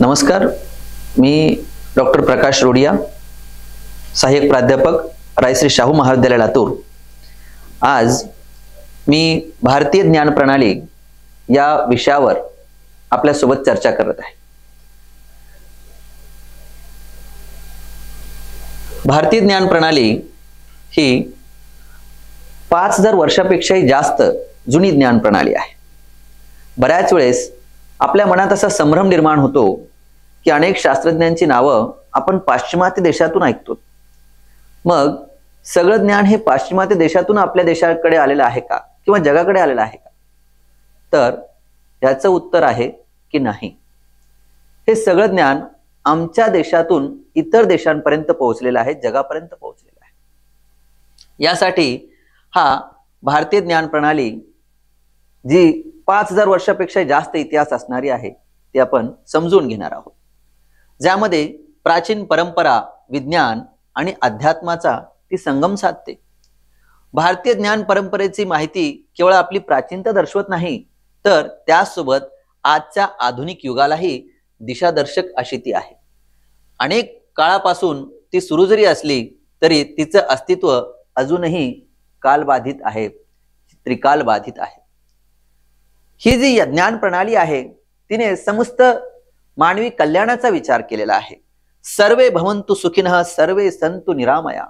नमस्कार, मी डॉक्टर प्रकाश रोडिया, सहाय्यक प्राध्यापक रायश्री शाहू महाविद्यालय लातूर। आज मी भारतीय ज्ञान प्रणाली या विषयावर आपल्यासोबत चर्चा करत आहे। भारतीय ज्ञान प्रणाली ही 5000 वर्षापेक्षाही जास्त जुनी ज्ञान प्रणाली आहे। बऱ्याच वेळेस आपल्या मनात असा संभ्रम निर्माण होतो की अनेक शास्त्रज्ञांची नावं आपण पाश्चिमात्य देशातून ऐकतो। मग सगळं ज्ञान हे पाश्चिमात्य देशातून आपल्या देशाकडे आलेलं आहे का किंवा जगाकडे आलेलं आहे का? तर याचं उत्तर आहे की नाही। हे सगळं ज्ञान आमच्या देशातून इतर देशांपर्यंत पोहोचलेलं आहे, जगापर्यंत पोहोचलेलं आहे। यासाठी हा भारतीय ज्ञान प्रणाली जी 5000 वर्षापेक्षा जास्त इतिहास असणारी आहे ती आपण समजून घेणार आहोत, ज्यामध्ये प्राचीन परंपरा, विज्ञान आणि अध्यात्माचा ती संगम साधते। भारतीय ज्ञान परंपरेची माहिती केवळ आपली प्राचीनता दर्शवत नाही, तर त्यासोबत आजच्या आधुनिक युगालाही दिशादर्शक अशी ती आहे। अनेक काळापासून ती सुरू जरी असली तरी तिचं अस्तित्व अजूनही कालबाधित आहे, त्रिकालबाधित आहे। ही जी ज्ञान प्रणाली आहे तिने समस्त मानवी कल्याणाचा विचार केलेला आहे। सर्वे भवन्तु सुखिनः सर्वे सन्तु निरामया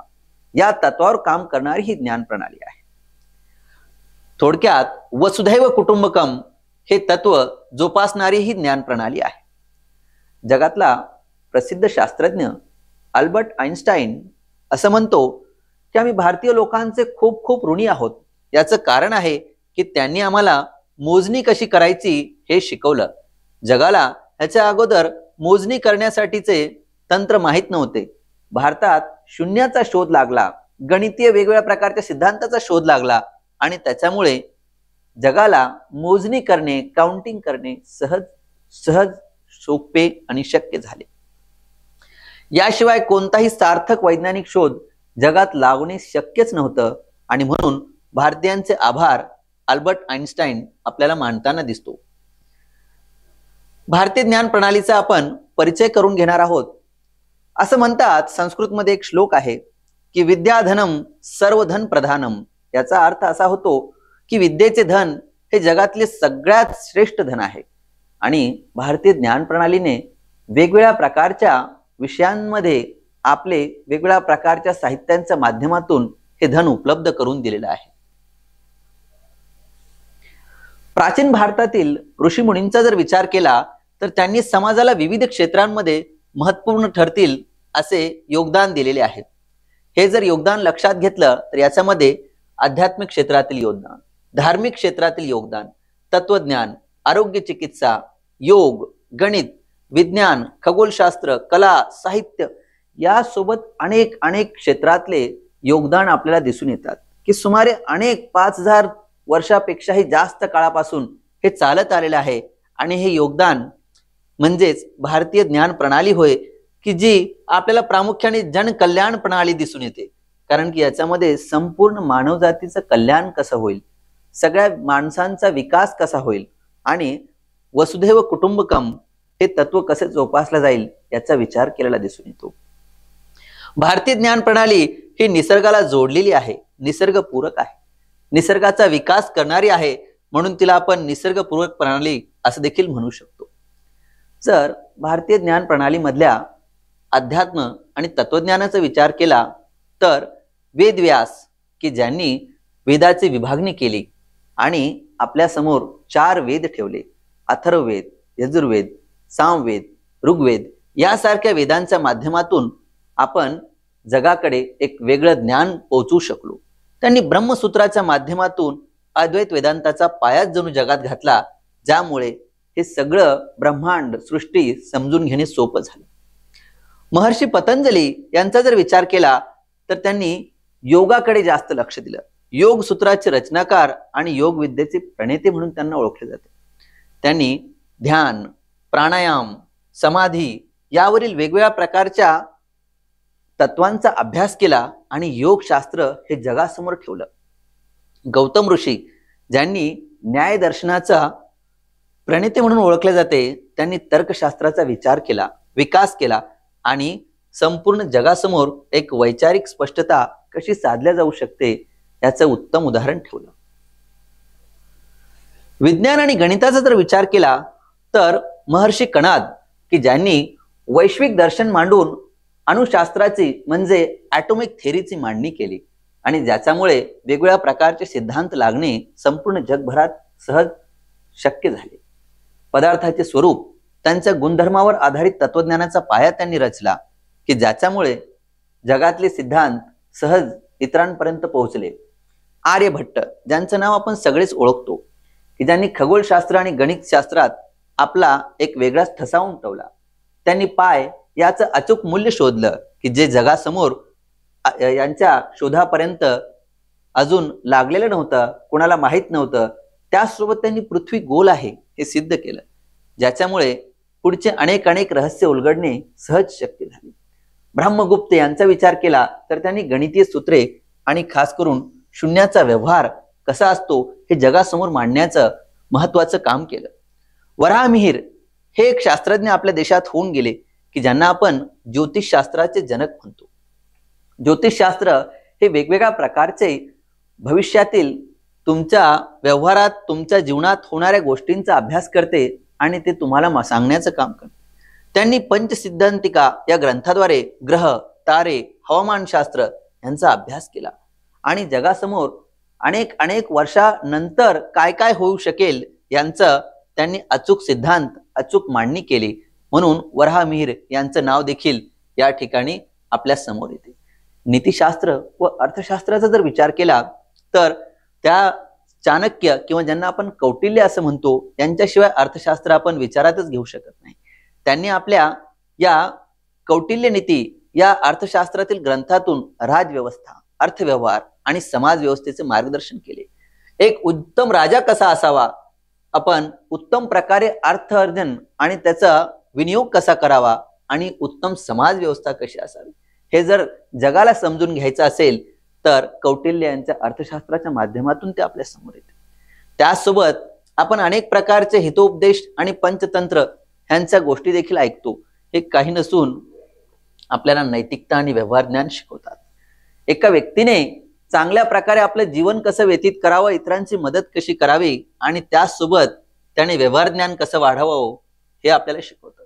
या तत्वावर काम करणारी ही ज्ञान प्रणाली आहे। थोडक्यात वसुधैव कुटुंबकम हे तत्व जोपासणारी ही ज्ञान प्रणाली आहे। जगातला प्रसिद्ध शास्त्रज्ञ अल्बर्ट आइन्स्टाईन असं म्हणतो की आम्ही भारतीय लोकांचे खूप खूप ऋणी आहोत। याचं कारण आहे की त्यांनी आम्हाला मोजणी कशी करायची हे शिकवलं। जगाला याच्या अगोदर मोजणी करण्यासाठीचे तंत्र माहित नव्हते। भारतात शून्याचा शोध लागला, गणितीय वेगवेगळ्या प्रकारच्या सिद्धांताचा शोध लागला आणि त्याच्यामुळे जगाला मोजणी करणे, काउंटिंग करणे सहज सोपे आणि शक्य झाले। याशिवाय कोणताही सार्थक वैज्ञानिक शोध जगात लावणे शक्यच नव्हतं आणि म्हणून भारतीयांचे आभार अल्बर्ट आइन्स्टाईन आपल्याला मानताना दिसतो। भारतीय ज्ञान प्रणालीचा आपण परिचय करून घेणार आहोत। असं म्हणतात, संस्कृतमध्ये एक श्लोक आहे की विद्याधनम सर्वधन प्रधानम। याचा अर्थ असा होतो की विद्येचे धन हे जगातले सगळ्यात श्रेष्ठ धन आहे आणि भारतीय ज्ञान प्रणालीने वेगवेगळ्या प्रकारच्या विषयांमध्ये आपले वेगवेगळ्या प्रकारच्या साहित्यांच्या माध्यमातून हे धन उपलब्ध करून दिलेलं आहे। प्राचीन भारतातील ऋषी मुनींचा जर विचार केला तर त्यांनी समाजाला विविध क्षेत्रांमध्ये महत्त्वपूर्ण ठरतील असे योगदान दिलेले आहे। हे जर योगदान लक्षात घेतलं तर याच्यामध्ये आध्यात्मिक क्षेत्रातील योगदान, धार्मिक क्षेत्रातील योगदान, तत्वज्ञान, आरोग्य चिकित्सा, योग, गणित, विज्ञान, खगोलशास्त्र, कला, साहित्य यासोबत अनेक क्षेत्रातले योगदान आपल्याला दिसून येतात की सुमारे 5000 वर्षापेक्षाही जास्त काळापासून हे चालत आलेले आहे। आणि हे योगदान म्हणजेच भारतीय ज्ञान प्रणाली होय की जी आपल्याला प्रामुख्याने जनकल्याण प्रणाली दिसून येते। कारण की याच्यामध्ये संपूर्ण मानवजातीचं कल्याण कसं होईल, सगळ्या माणसांचा विकास कसा होईल आणि वसुधैव कुटुंबकम हे तत्व कसे जोपासलं जाईल याचा विचार केलेला दिसून येतो। भारतीय ज्ञान प्रणाली ही निसर्गाला जोडलेली आहे, निसर्गपूरक आहे, निसर्गाचा विकास करणारी आहे, म्हणून तिला आपण निसर्गपूरक प्रणाली असं देखील म्हणू शकतो। जर भारतीय ज्ञान प्रणाली मधल्या अध्यात्म आणि तत्वज्ञानाचा विचार केला तर वेदव्यास की ज्यांनी वेदाची विभागणी केली आणि आपल्या समोर 4 वेद ठेवले, अथर्ववेद, यजुर्वेद, सामवेद, ऋग्वेद यासारख्या वेदांच्या माध्यमातून आपण जगाकडे एक वेगळं ज्ञान पोहोचू शकलो। त्यांनी ब्रह्मसूत्राच्या माध्यमातून अद्वैत वेदांताचा पायाच जणू जगात घातला, ज्यामुळे हे सगळं ब्रह्मांड सृष्टी समजून घेणे सोपं झालं। महर्षी पतंजली यांचा जर विचार केला तर त्यांनी योगाकडे जास्त लक्ष दिलं। योग सूत्राचे रचनाकार आणि योग विद्येचे प्रणेते म्हणून त्यांना ओळखले जाते। त्यांनी ध्यान, प्राणायाम, समाधी यावरील वेगवेगळ्या प्रकारच्या तत्वांचा अभ्यास केला आणि योगशास्त्र हे जगासमोर ठेवलं। गौतम ऋषी ज्यांनी न्याय दर्शनाचा प्रणेते म्हणून ओळखले जाते, त्यांनी तर्कशास्त्राचा विचार केला, विकास केला आणि संपूर्ण जगासमोर एक वैचारिक स्पष्टता कशी साधल्या जाऊ शकते याचं उत्तम उदाहरण ठेवलं. विज्ञान आणि गणिताचा जर विचार केला तर महर्षी कणाद, की ज्यांनी वैश्विक दर्शन मांडून अणुशास्त्राची म्हणजे ॲटॉमिक थेअरीची मांडणी केली आणि ज्याच्यामुळे वेगवेगळ्या प्रकारचे सिद्धांत लागणे संपूर्ण जगभरात सहज शक्य झाले. पदार्थाचे स्वरूप, त्यांच्या गुणधर्मावर आधारित तत्वज्ञानाचा पाया त्यांनी रचला, की ज्याच्यामुळे जगातले सिद्धांत सहज इतरांपर्यंत पोहोचले. आर्यभट्ट, ज्यांचं नाव आपण सगळेच ओळखतो, की ज्यांनी खगोलशास्त्र आणि गणितशास्त्रात आपला एक वेगळाच ठसा उमटवला. त्यांनी पाय याचं अचूक मूल्य शोधलं, की जे जगासमोर यांच्या शोधापर्यंत अजून लागलेलं नव्हतं, कोणाला माहीत नव्हतं. त्यासोबत त्यांनी पृथ्वी गोल आहे हे सिद्ध केलं, ज्याच्यामुळे पुढचे अनेक रहस्य उलगडणे सहज शक्य झाले. ब्रह्मगुप्त यांचा विचार केला तर त्यांनी गणितीय सूत्रे आणि खास करून शून्याचा व्यवहार कसा असतो हे जगासमोर मांडण्याचं महत्वाचं काम केलं. वराहमिहिर हे एक शास्त्रज्ञ आपल्या देशात होऊन गेले, की ज्यांना आपण ज्योतिषशास्त्राचे जनक म्हणतो. ज्योतिषशास्त्र हे वेगवेगळ्या प्रकारचे भविष्यातील तुमच्या व्यवहारात, तुमच्या जीवनात होणाऱ्या गोष्टींचा अभ्यास करते आणि ते तुम्हाला सांगण्याचं काम करते. त्यांनी पंचसिद्धांतिका या ग्रंथाद्वारे ग्रह, तारे, हवामानशास्त्र यांचा अभ्यास केला आणि जगासमोर अनेक वर्षानंतर काय काय होऊ शकेल यांचं त्यांनी अचूक सिद्धांत, अचूक मांडणी केली. म्हणून वराहमिहिर यांचं नाव देखील या ठिकाणी आपल्या समोर येते. नीतिशास्त्र व अर्थशास्त्राचा जर विचार केला तर त्या चाणक्य किंवा ज्यांना आपण कौटिल्य असं म्हणतो, यांच्याशिवाय अर्थशास्त्र आपण विचारातच घेऊ शकत नाही. त्यांनी आपल्या या कौटिल्य नीती या अर्थशास्त्रातील ग्रंथातून राजव्यवस्था, अर्थव्यवहार आणि समाज व्यवस्थेचे मार्गदर्शन केले. एक उत्तम राजा कसा असावा, आपण उत्तम प्रकारे अर्थ अर्जन आणि त्याचा विनियोग कसा करावा आणि उत्तम समाज व्यवस्था कशी असावी हे जर जगाला समजून घ्यायचं असेल तर कौटिल्य यांच्या अर्थशास्त्राच्या माध्यमातून ते आपल्या समोर येते. त्यासोबत आपण अनेक प्रकारचे हितोपदेश आणि पंचतंत्र ह्यांच्या गोष्टी देखील ऐकतो. हे काही नसून आपल्याला नैतिकता आणि व्यवहार ज्ञान शिकवतात. एका व्यक्तीने चांगल्या प्रकारे आपलं जीवन कसं व्यतीत करावं, इतरांची मदत कशी करावी आणि त्यासोबत त्याने व्यवहार ज्ञान कसं वाढवावं हे आपल्याला शिकवतं.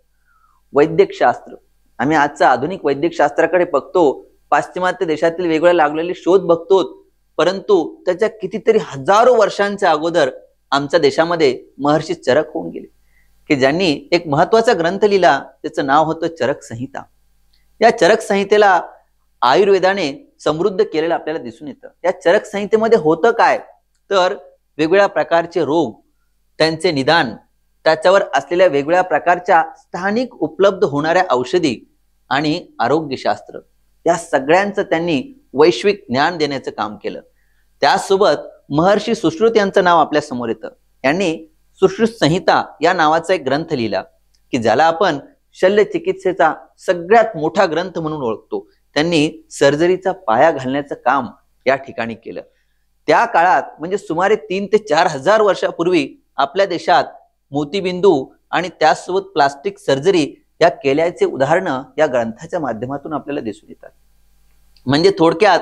वैद्यक शास्त्र, आम्ही आजच्या आधुनिक वैद्यक शास्त्राकडे बघतो, पाश्चिमात्य देशातील वेगवेगळे लागलेले शोध बघतो, परंतु त्याच्या कितीतरी हजारो वर्षांच्या अगोदर आमच्या देशामध्ये महर्षी चरक होऊन गेले, की ज्यांनी एक महत्वाचा ग्रंथ लिहिला, त्याचं नाव होतं चरक संहिता. या चरक संहितेला आयुर्वेदाने समृद्ध केलेलं आपल्याला दिसून येतं. या चरक संहितेमध्ये होतं काय तर वेगवेगळ्या प्रकारचे रोग, त्यांचे निदान, त्याच्यावर असलेल्या वेगवेगळ्या प्रकारच्या स्थानिक उपलब्ध होणाऱ्या औषधी आणि आरोग्यशास्त्र या सगळ्यांचं त्यांनी वैश्विक ज्ञान देण्याचं काम केलं. त्यासोबत महर्षी सुश्रुत यांचं नाव आपल्या समोर येतं. यांनी सुश्रुत संहिता या नावाचा एक ग्रंथ लिहिला, की ज्याला आपण शल्य चिकित्सेचा सगळ्यात मोठा ग्रंथ म्हणून ओळखतो. त्यांनी सर्जरीचा पाया घालण्याचं काम या ठिकाणी केलं. त्या काळात म्हणजे सुमारे 3 ते 4 हजार वर्षापूर्वी आपल्या देशात मोतीबिंदू आणि त्यासोबत प्लास्टिक सर्जरी या केल्याचे उदाहरणं या ग्रंथाच्या माध्यमातून आपल्याला दिसून येतात. म्हणजे थोडक्यात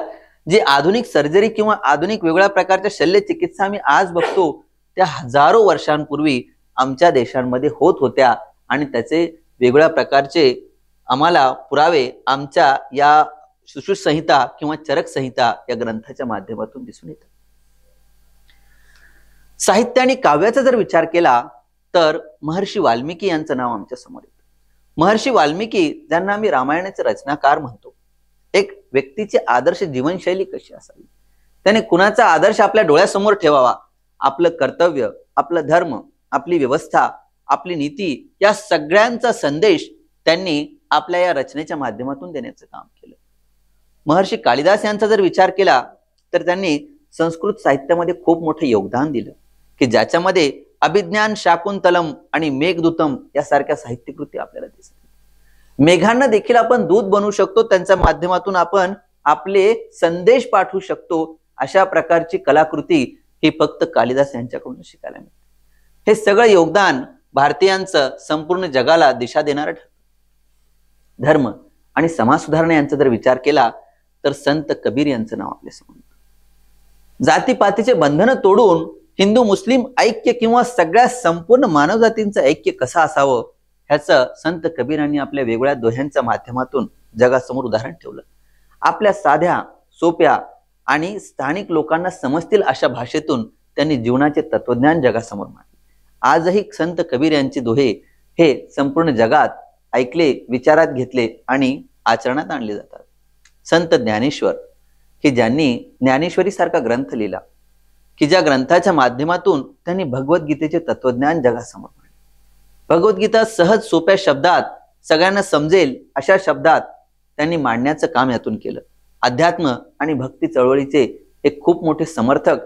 जे आधुनिक सर्जरी किंवा आधुनिक वेगवेगळ्या प्रकारच्या शल्य चिकित्सा आम्ही आज बघतो, त्या हजारो वर्षांपूर्वी आमच्या देशांमध्ये होत होत्या आणि त्याचे वेगवेगळ्या प्रकारचे आम्हाला पुरावे आमच्या या सुश्रुत संहिता किंवा चरक संहिता या ग्रंथाच्या माध्यमातून दिसून येतात. साहित्य आणि काव्याचा जर विचार केला तर महर्षी वाल्मिकी यांचं नाव आमच्या समोर येतं. महर्षी वाल्मिकी, ज्यांना आम्ही रामायणाचे रचनाकार म्हणतो, एक व्यक्तीची आदर्श जीवनशैली कशी असावी, त्याने कुणाचा आदर्श आपल्या डोळ्यासमोर ठेवावा, आपलं कर्तव्य, आपलं धर्म, आपली व्यवस्था, आपली नीती या सगळ्यांचा संदेश त्यांनी आपल्या या रचनेच्या माध्यमातून देण्याचं काम केलं. महर्षी कालिदास यांचा जर विचार केला तर त्यांनी संस्कृत साहित्यामध्ये खूप मोठं योगदान दिलं, की ज्याच्यामध्ये अभिज्ञान, शाकुंतलम आणि मेघदूतम यासारख्या साहित्यकृती आपल्याला दिसतात. मेघांना देखील आपण दूत बनवू शकतो, त्यांच्या माध्यमातून आपण आपले संदेश पाठवू शकतो. अशा प्रकारची कलाकृती ही फक्त कालिदास यांच्याकडून शिकायला मिळते. हे सगळं योगदान भारतीयांचं संपूर्ण जगाला दिशा देणारं ठरतं। धर्म आणि समाज सुधारणा यांचा जर विचार केला तर संत कबीर यांचं नाव आपल्या समोर येतं। जातीपातीचे बंधन तोडून हिंदू मुस्लिम ऐक्य किंवा सगळ्या संपूर्ण मानवजातींचं ऐक्य कसं असावं ह्याचं संत कबीरांनी आपल्या वेगळ्या दोह्यांच्या माध्यमातून जगासमोर उदाहरण ठेवलं। आपल्या साध्या सोप्या आणि स्थानिक लोकांना समजतील अशा भाषेतून त्यांनी जीवनाचे तत्वज्ञान जगासमोर मांडले। आजही संत कबीर यांचे दोहे हे संपूर्ण जगात ऐकले, विचारात घेतले आणि आचरणात आणले जातात। संत ज्ञानेश्वर की ज्यांनी ज्ञानेश्वरी सारखा ग्रंथ लिहिला, की ज्या ग्रंथाच्या माध्यमातून त्यांनी भगवद्गीतेचे तत्वज्ञान जगासमोर मांडले। भगवद्गीता सहज सोप्या शब्दात सगळ्यांना समजेल अशा शब्दात त्यांनी मांडण्याचं काम यातून केलं। अध्यात्म आणि भक्ती चळवळीचे एक खूप मोठे समर्थक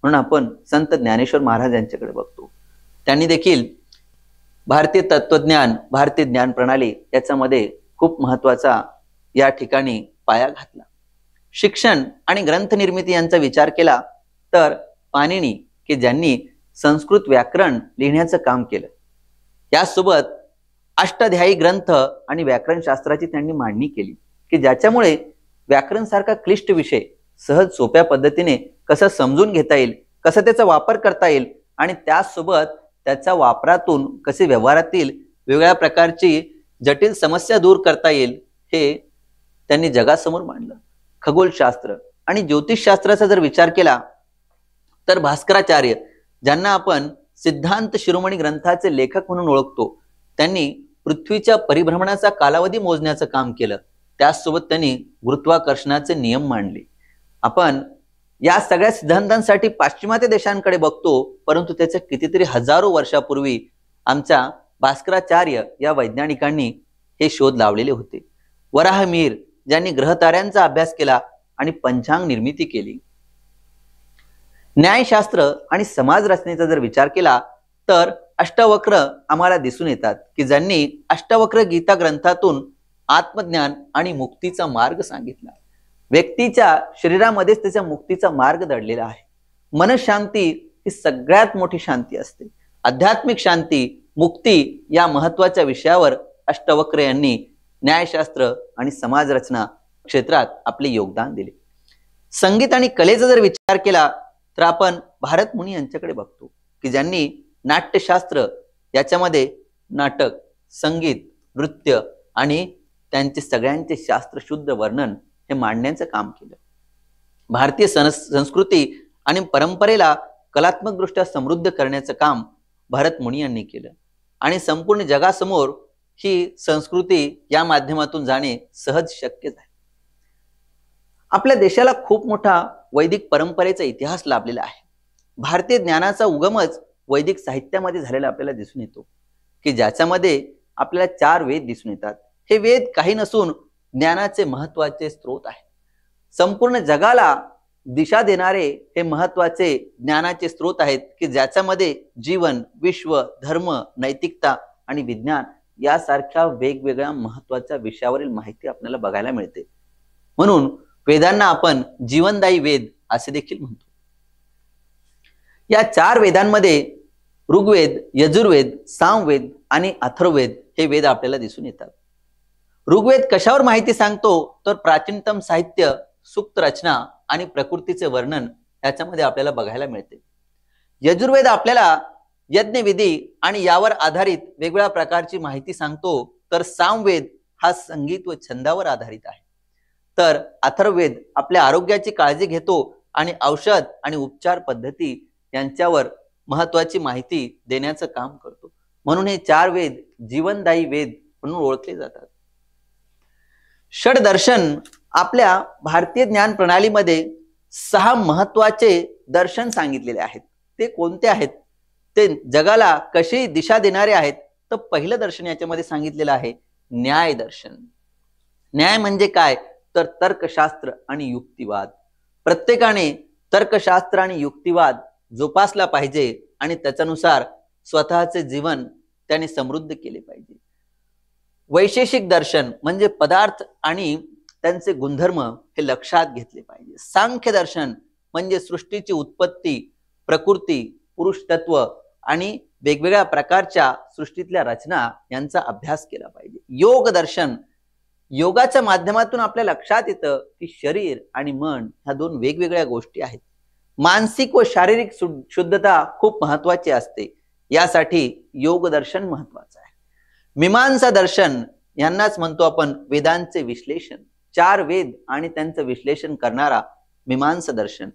म्हणून आपण संत ज्ञानेश्वर महाराज यांच्याकडे बघतो। त्यांनी देखील भारतीय तत्वज्ञान, भारतीय ज्ञान प्रणाली याच्यामध्ये खूप महत्वाचा या ठिकाणी पाया घातला। शिक्षण आणि ग्रंथ निर्मिती यांचा विचार केला तर पाणिनी की ज्यांनी संस्कृत व्याकरण लिहिण्याचं काम केलं, यासोबत अष्टाध्यायी ग्रंथ आणि व्याकरण शास्त्राची त्यांनी मांडणी केली, की ज्याच्यामुळे व्याकरण सारखा क्लिष्ट विषय सहज सोप्या पद्धतीने कसं समजून घेता येईल, कसं त्याचा वापर करता येईल आणि त्यासोबत त्याच्या वापरातून कसे व्यवहारातील वेगळ्या प्रकारची जटिल समस्या दूर करता येईल हे त्यांनी जगासमोर मांडलं। खगोलशास्त्र आणि ज्योतिषशास्त्राचा जर विचार केला तर भास्कराचार्य, ज्यांना आपण सिद्धांत शिरोमणी ग्रंथाचे लेखक म्हणून ओळखतो, त्यांनी पृथ्वीच्या परिभ्रमणाचा कालावधी मोजण्याचं काम केलं। त्याचसोबत त्यांनी गुरुत्वाकर्षणाचे नियम मांडले। आपण या सगळ्या सिद्धांतांसाठी पाश्चिमात्य देशांकडे बघतो, परंतु त्याच्या कितीतरी हजारो वर्षापूर्वी आमच्या भास्कराचार्य या वैज्ञानिकांनी हे शोध लावलेले होते। वराहमिहिर ज्यांनी ग्रहताऱ्यांचा अभ्यास केला आणि पंचांग निर्मिती केली। न्यायशास्त्र आणि समाज रचनेचा जर विचार केला तर अष्टावक्र आम्हाला दिसून येतात, की ज्यांनी अष्टावक्र गीता ग्रंथातून आत्मज्ञान आणि मुक्तीचा मार्ग सांगितला। व्यक्तीच्या शरीरामध्येच त्याच्या मुक्तीचा मार्ग दडलेला आहे। मनशांती ही सगळ्यात मोठी शांती असते। आध्यात्मिक शांती, मुक्ती या महत्वाच्या विषयावर अष्टावक्र यांनी न्यायशास्त्र आणि समाज रचना क्षेत्रात आपले योगदान दिले। संगीत आणि कलेचा जर विचार केला तर आपण भारत मुनी यांच्याकडे बघतो, की ज्यांनी नाट्यशास्त्र याच्यामध्ये नाटक, संगीत, नृत्य आणि त्यांचे सगळ्यांचे शास्त्रशुद्ध वर्णन हे मांडण्याचं काम केलं। भारतीय संस्कृती आणि परंपरेला कलात्मकदृष्ट्या समृद्ध करण्याचं काम भरत मुनी यांनी केलं आणि संपूर्ण जगासमोर ही संस्कृती या माध्यमातून जाणे सहज शक्य आहे। आपल्या देशाला खूप मोठा वैदिक परंपरेचा इतिहास लाभलेला आहे। भारतीय ज्ञानाचा उगमच वैदिक साहित्यामध्ये झालेला आपल्याला दिसून येतो, की ज्याच्यामध्ये आपल्याला 4 वेद दिसून येतात। हे वेद काही नसून ज्ञानाचे महत्वाचे स्रोत आहे। संपूर्ण जगाला दिशा देणारे हे महत्वाचे ज्ञानाचे स्रोत आहेत, की ज्याच्यामध्ये जीवन, विश्व, धर्म, नैतिकता आणि विज्ञान यासारख्या वेगवेगळ्या महत्वाच्या विषयावरील माहिती आपल्याला बघायला मिळते। म्हणून वेदांना आपण जीवनदायी वेद असे देखील म्हणतो। या 4 वेदांमध्ये ऋग्वेद, यजुर्वेद, सामवेद आणि अथर्ववेद हे वेद आपल्याला दिसून येतात। ऋग्वेद कशावर माहिती सांगतो तर प्राचीनतम साहित्य, सूक्त रचना आणि प्रकृतीचे वर्णन याच्यामध्ये आपल्याला बघायला मिळते। यजुर्वेद आपल्याला यज्ञविधी आणि यावर आधारित वेगवेगळ्या प्रकारची माहिती सांगतो, तर सामवेद हा संगीत व छंदावर आधारित आहे। तर अथर्ववेद आपल्या आरोग्याची काळजी घेतो आणि औषध आणि उपचार पद्धती यांच्यावर महत्वाची माहिती देण्याचं काम करतो। म्हणून हे 4 वेद जीवनदायी वेद म्हणून ओळखले जातात। षडदर्शन आपल्या भारतीय ज्ञान प्रणालीमध्ये 6 महत्वाचे दर्शन सांगितलेले आहेत। ते कोणते आहेत, ते जगाला कशी दिशा देणारे आहेत, तर पहिलं दर्शन याच्यामध्ये सांगितलेलं आहे न्याय दर्शन। न्याय म्हणजे काय तर तर्कशास्त्र आणि युक्तिवाद। प्रत्येकाने तर्कशास्त्र आणि युक्तिवाद जोपासला पाहिजे आणि त्याच्यानुसार स्वतःचे जीवन त्याने समृद्ध केले पाहिजे। वैशेषिक दर्शन म्हणजे पदार्थ आणि त्यांचे गुणधर्म हे लक्षात घेतले पाहिजे। सांख्य दर्शन म्हणजे सृष्टीची उत्पत्ती, प्रकृती, पुरुष तत्व आणि वेगवेगळ्या प्रकारच्या सृष्टीतल्या रचना यांचा अभ्यास केला पाहिजे. योग दर्शन, योगाच्या माध्यमातून आपल्या लक्षात येतं की शरीर आणि मन ह्या दोन वेगवेगळ्या गोष्टी आहेत. मानसिक व शारीरिक शुद्धता खूप महत्वाची असते. यासाठी योग दर्शन महत्वाचं आहे. मीमांसा दर्शन यांनाच म्हणतो आपण वेदांचे विश्लेषण. 4 वेद आणि त्यांचं विश्लेषण करणारा मीमांसा दर्शन.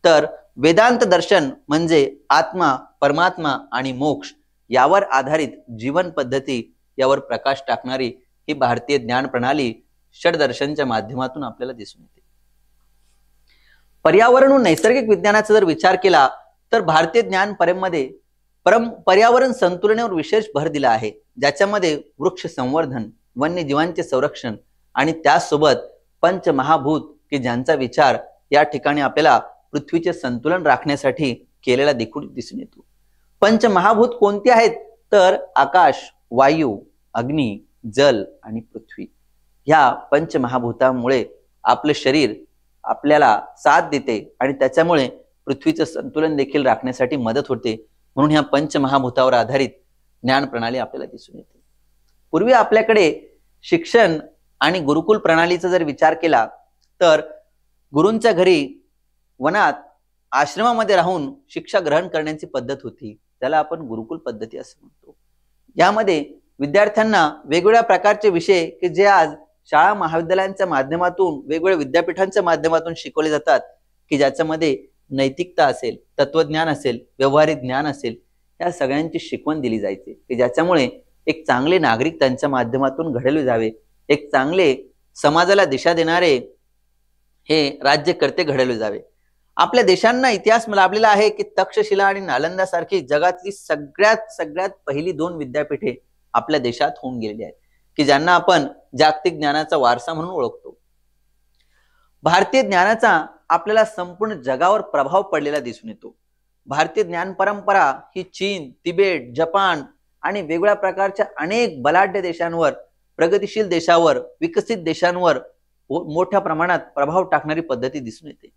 तर वेदांत दर्शन म्हणजे आत्मा, परमात्मा आणि मोक्ष यावर आधारित जीवन पद्धती यावर प्रकाश टाकणारी ही भारतीय ज्ञान प्रणाली षडदर्शनच्या माध्यमातून आपल्याला दिसून येते. पर्यावरण व नैसर्गिक विज्ञानाचा जर विचार केला तर भारतीय ज्ञान परंपरेमध्ये पर्यावरण संतुलनावर विशेष भर दिला आहे, ज्याच्यामध्ये वृक्ष संवर्धन, वन्यजीवांचे संरक्षण आणि त्यासोबत पंचमहाभूत की ज्यांचा विचार या ठिकाणी आपल्याला पृथ्वीचे संतुलन राखण्यासाठी केलेला दिसून येतो. पंचमहाभूत कोणती आहेत तर आकाश, वायू, अग्नी, जल आणि पृथ्वी. ह्या पंचमहाभूतामुळे आपले शरीर आपल्याला साथ देते आणि त्याच्यामुळे पृथ्वीचं संतुलन देखील राखण्यासाठी मदत होते. म्हणून ह्या पंचमहाभूतावर आधारित ज्ञान प्रणाली आपल्याला दिसून येते. पूर्वी आपल्याकडे शिक्षण आणि गुरुकुल प्रणालीचा जर विचार केला तर गुरूंच्या घरी वनात आश्रमामध्ये राहून शिक्षा ग्रहण करण्याची पद्धत होती, त्याला आपण गुरुकुल पद्धती असं म्हणतो. यामध्ये विद्यार्थ्यांना वेगवेगळ्या प्रकारचे विषय की जे आज शाळा महाविद्यालयांच्या माध्यमातून, वेगवेगळ्या विद्यापीठांच्या माध्यमातून शिकवले जातात, की ज्याच्यामध्ये नैतिकता असेल, तत्वज्ञान असेल, व्यवहारिक ज्ञान असेल, या सगळ्यांची शिकवण दिली जायची की ज्याच्यामुळे एक चांगले नागरिक त्यांच्या माध्यमातून घडवले जावे, एक चांगले समाजाला दिशा देणारे हे राज्यकर्ते घडवले जावे. आपल्या देशांना इतिहास लाभलेला आहे की तक्षशिला आणि नालंदा सारखी जगातली सगळ्यात पहिली 2 विद्यापीठे आपल्या देशात होऊन गेलेली आहेत, की ज्यांना आपण जागतिक ज्ञानाचा वारसा म्हणून ओळखतो. भारतीय ज्ञानाचा आपल्याला संपूर्ण जगावर प्रभाव पडलेला दिसून येतो. भारतीय ज्ञान परंपरा ही चीन, तिबेट, जपान आणि वेगवेगळ्या प्रकारच्या अनेक बलाढ्य देशांवर, प्रगतिशील देशावर, विकसित देशांवर मोठ्या प्रमाणात प्रभाव टाकणारी पद्धती दिसून येते.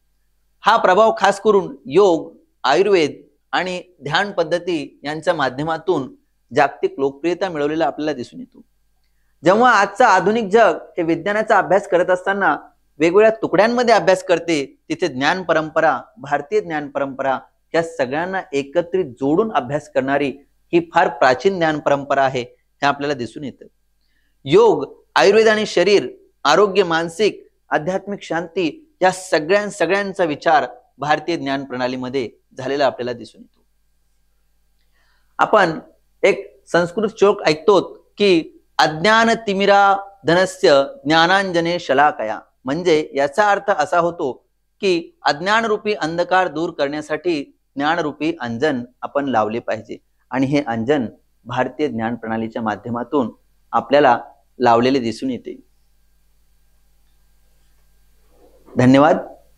हा प्रभाव खास करून योग, आयुर्वेद आणि ध्यान पद्धती यांच्या माध्यमातून जागतिक लोकप्रियता मिळवलेला आपल्याला दिसून येतो. जेव्हा आजचा आधुनिक जग हे विज्ञानाचा अभ्यास करत असताना वेगवेगळ्या तुकड्यांमध्ये अभ्यास करते, तिथे ज्ञान परंपरा, भारतीय ज्ञान परंपरा या सगळ्यांना एकत्रित जोडून अभ्यास करणारी ही फार प्राचीन ज्ञान परंपरा आहे हे आपल्याला दिसून येतं. योग, आयुर्वेद आणि शरीर, आरोग्य, मानसिक, आध्यात्मिक शांती या सगळ्यांचा विचार भारतीय ज्ञान प्रणालीमध्ये झालेला आपल्याला दिसून येतो. आपण एक संस्कृत श्लोक ऐकतो की अज्ञान तिमिरा धनस्य ज्ञानांजने शलाकया, म्हणजे याचा अर्थ असा होतो की अज्ञानरूपी अंधकार दूर करण्यासाठी ज्ञानरूपी अंजन आपण लावले पाहिजे आणि हे अंजन भारतीय ज्ञान प्रणालीच्या माध्यमातून आपल्याला लावलेले दिसून येते. धन्यवाद.